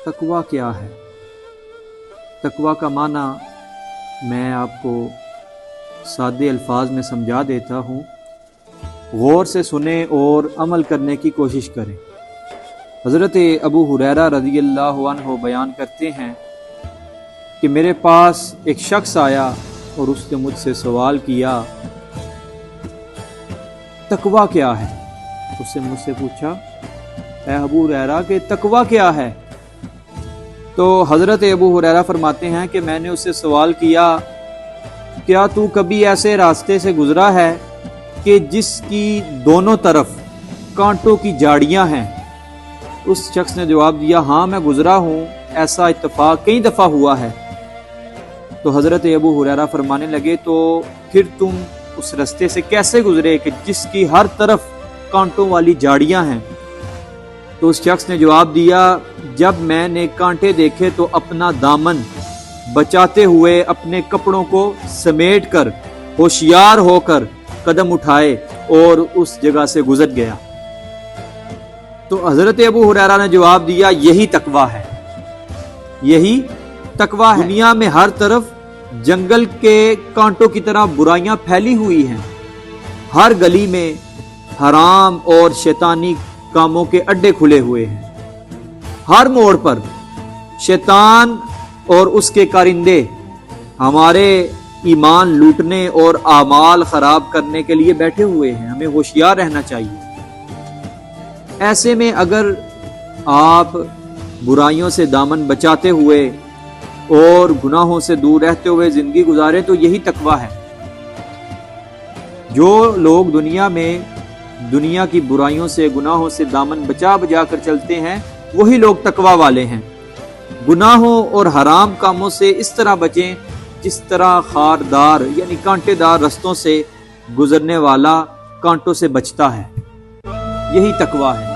تقویٰ کیا ہے؟ تقویٰ کا معنی میں آپ کو سادے الفاظ میں سمجھا دیتا ہوں، غور سے سنیں اور عمل کرنے کی کوشش کریں۔ حضرت ابو ہریرہ رضی اللہ عنہ بیان کرتے ہیں کہ میرے پاس ایک شخص آیا اور اس نے مجھ سے سوال کیا، تقویٰ کیا ہے؟ اس نے مجھ سے پوچھا، اے ابو ہریرہ کہ تقویٰ کیا ہے؟ تو حضرت ابو ہریرہ فرماتے ہیں کہ میں نے اس سے سوال کیا، کیا تو کبھی ایسے راستے سے گزرا ہے کہ جس کی دونوں طرف کانٹوں کی جھاڑیاں ہیں؟ اس شخص نے جواب دیا، ہاں میں گزرا ہوں، ایسا اتفاق کئی دفعہ ہوا ہے۔ تو حضرت ابو ہریرہ فرمانے لگے، تو پھر تم اس راستے سے کیسے گزرے کہ جس کی ہر طرف کانٹوں والی جھاڑیاں ہیں؟ تو اس شخص نے جواب دیا، جب میں نے کانٹے دیکھے تو اپنا دامن بچاتے ہوئے اپنے کپڑوں کو سمیٹ کر ہوشیار ہو کر قدم اٹھائے اور اس جگہ سے گزر گیا۔ تو حضرت ابو ہریرہ نے جواب دیا، یہی تقویٰ ہے، یہی تقویٰ ہے۔ دنیا میں ہر طرف جنگل کے کانٹوں کی طرح برائیاں پھیلی ہوئی ہیں، ہر گلی میں حرام اور شیطانی کاموں کے اڈے کھلے ہوئے ہیں، ہر موڑ پر شیطان اور اس کے کارندے ہمارے ایمان لوٹنے اور اعمال خراب کرنے کے لیے بیٹھے ہوئے ہیں، ہمیں ہوشیار رہنا چاہیے۔ ایسے میں اگر آپ برائیوں سے دامن بچاتے ہوئے اور گناہوں سے دور رہتے ہوئے زندگی گزارے تو یہی تقویٰ ہے۔ جو لوگ دنیا میں دنیا کی برائیوں سے گناہوں سے دامن بچا بچا کر چلتے ہیں وہی لوگ تقویٰ والے ہیں۔ گناہوں اور حرام کاموں سے اس طرح بچیں جس طرح خاردار یعنی کانٹے دار رستوں سے گزرنے والا کانٹوں سے بچتا ہے، یہی تقویٰ ہے۔